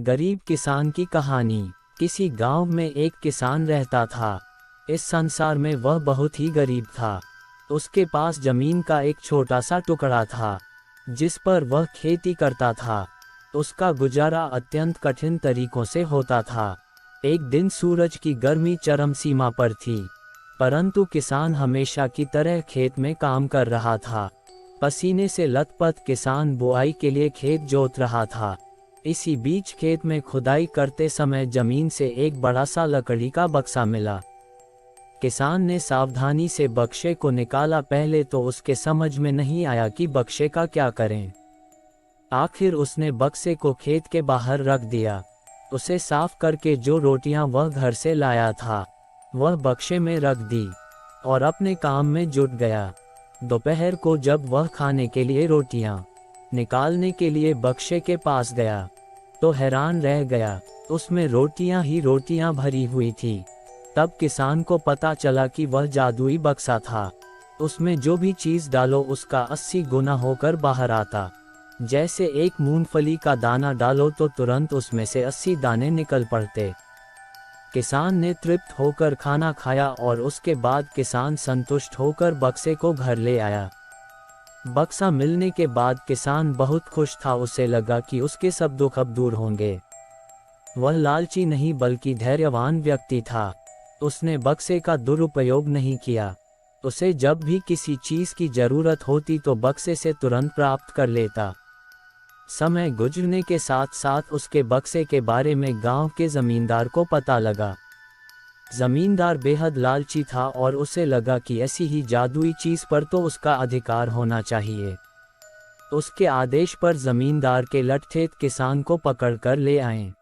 गरीब किसान की कहानी। किसी गांव में एक किसान रहता था। इस संसार में वह बहुत ही गरीब था। उसके पास जमीन का एक छोटा सा टुकड़ा था, जिस पर वह खेती करता था। उसका गुजारा अत्यंत कठिन तरीकों से होता था। एक दिन सूरज की गर्मी चरम सीमा पर थी, परंतु किसान हमेशा की तरह खेत में काम कर रहा था। पसीने से लथपथ किसान बुआई के लिए खेत जोत रहा था। इसी बीच खेत में खुदाई करते समय जमीन से एक बड़ा सा लकड़ी का बक्सा मिला। किसान ने सावधानी से बक्से को निकाला। पहले तो उसके समझ में नहीं आया कि बक्से का क्या करें। आखिर उसने बक्से को खेत के बाहर रख दिया। उसे साफ करके जो रोटियां वह घर से लाया था, वह बक्से में रख दी और अपने काम में जुट गया। दोपहर को जब वह खाने के लिए रोटियां निकालने के लिए बक्से के पास गया, तो हैरान रह गया। उसमें रोटियां ही रोटियां भरी हुई थी। तब किसान को पता चला कि वह जादुई बक्सा था। उसमें जो भी चीज़ डालो उसका 80 गुना होकर बाहर आता। जैसे एक मूंगफली का दाना डालो तो तुरंत उसमें से 80 दाने निकल पड़ते। किसान ने तृप्त होकर खाना खाया और उसके बाद किसान संतुष्ट होकर बक्से को घर ले आया। बक्सा मिलने के बाद किसान बहुत खुश था। उसे लगा कि उसके सब दुख अब दूर होंगे। वह लालची नहीं बल्कि धैर्यवान व्यक्ति था। उसने बक्से का दुरुपयोग नहीं किया। उसे जब भी किसी चीज़ की जरूरत होती तो बक्से से तुरंत प्राप्त कर लेता। समय गुजरने के साथ साथ उसके बक्से के बारे में गांव के जमींदार को पता लगा। जमींदार बेहद लालची था और उसे लगा कि ऐसी ही जादुई चीज पर तो उसका अधिकार होना चाहिए। उसके आदेश पर जमींदार के लठठेठ किसान को पकड़कर ले आए।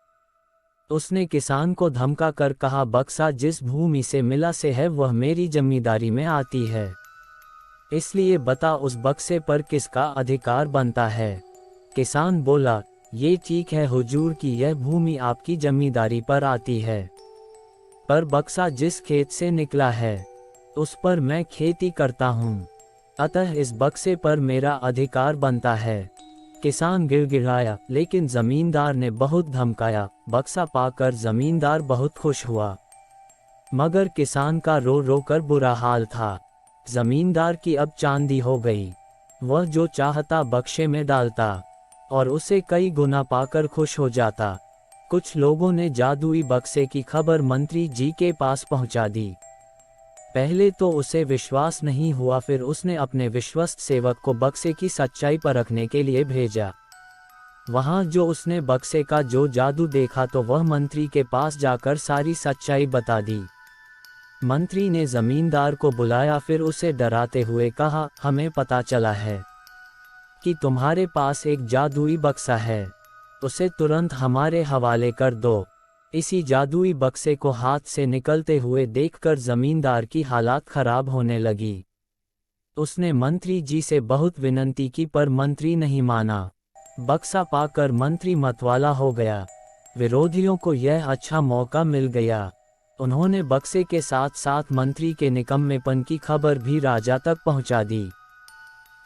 उसने किसान को धमका कर कहा, बक्सा जिस भूमि से मिला से है वह मेरी जमींदारी में आती है, इसलिए बता उस बक्से पर किसका अधिकार बनता है। किसान बोला, ये ठीक है हुजूर कि यह भूमि आपकी जमींदारी पर आती है, पर बक्सा जिस खेत से निकला है उस पर मैं खेती करता हूँ, अतः इस बक्से पर मेरा अधिकार बनता है। किसान गिड़गिड़ाया, लेकिन जमींदार ने बहुत धमकाया। बक्सा पाकर जमींदार बहुत खुश हुआ, मगर किसान का रो रो कर बुरा हाल था। जमींदार की अब चांदी हो गई। वह जो चाहता बक्से में डालता और उसे कई गुना पाकर खुश हो जाता। कुछ लोगों ने जादुई बक्से की खबर मंत्री जी के पास पहुंचा दी। पहले तो उसे विश्वास नहीं हुआ, फिर उसने अपने विश्वस्त सेवक को बक्से की सच्चाई परखने के लिए भेजा। वहां जो उसने बक्से का जो जादू देखा तो वह मंत्री के पास जाकर सारी सच्चाई बता दी। मंत्री ने जमींदार को बुलाया, फिर उसे डराते हुए कहा, हमें पता चला है कि तुम्हारे पास एक जादुई बक्सा है, उसे तुरंत हमारे हवाले कर दो। इसी जादुई बक्से को हाथ से निकलते हुए देखकर जमींदार की हालात खराब होने लगी। उसने मंत्री जी से बहुत विनती की, पर मंत्री नहीं माना। बक्सा पाकर मंत्री मतवाला हो गया। विरोधियों को यह अच्छा मौका मिल गया। उन्होंने बक्से के साथ साथ मंत्री के निकम्मेपन की खबर भी राजा तक पहुंचा दी।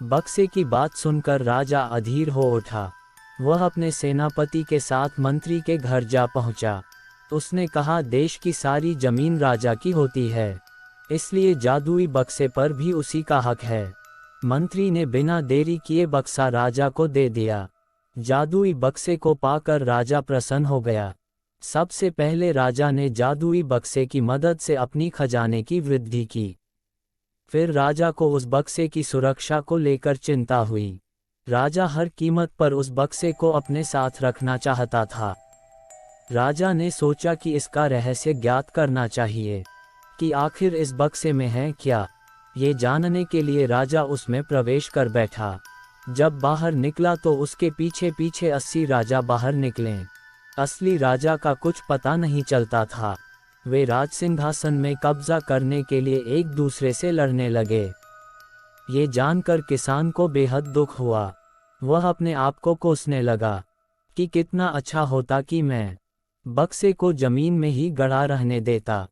बक्से की बात सुनकर राजा अधीर हो उठा। वह अपने सेनापति के साथ मंत्री के घर जा पहुंचा। उसने कहा, देश की सारी जमीन राजा की होती है, इसलिए जादुई बक्से पर भी उसी का हक है। मंत्री ने बिना देरी किए बक्सा राजा को दे दिया। जादुई बक्से को पाकर राजा प्रसन्न हो गया। सबसे पहले राजा ने जादुई बक्से की मदद से अपनी खजाने की वृद्धि की। फिर राजा को उस बक्से की सुरक्षा को लेकर चिंता हुई। राजा हर कीमत पर उस बक्से को अपने साथ रखना चाहता था। राजा ने सोचा कि इसका रहस्य ज्ञात करना चाहिए कि आखिर इस बक्से में है क्या। ये जानने के लिए राजा उसमें प्रवेश कर बैठा। जब बाहर निकला तो उसके पीछे पीछे 80 राजा बाहर निकले। असली राजा का कुछ पता नहीं चलता था। वे राजसिंहासन में कब्जा करने के लिए एक दूसरे से लड़ने लगे। ये जानकर किसान को बेहद दुख हुआ। वह अपने आप को कोसने लगा कि कितना अच्छा होता कि मैं बक्से को जमीन में ही गड़ा रहने देता।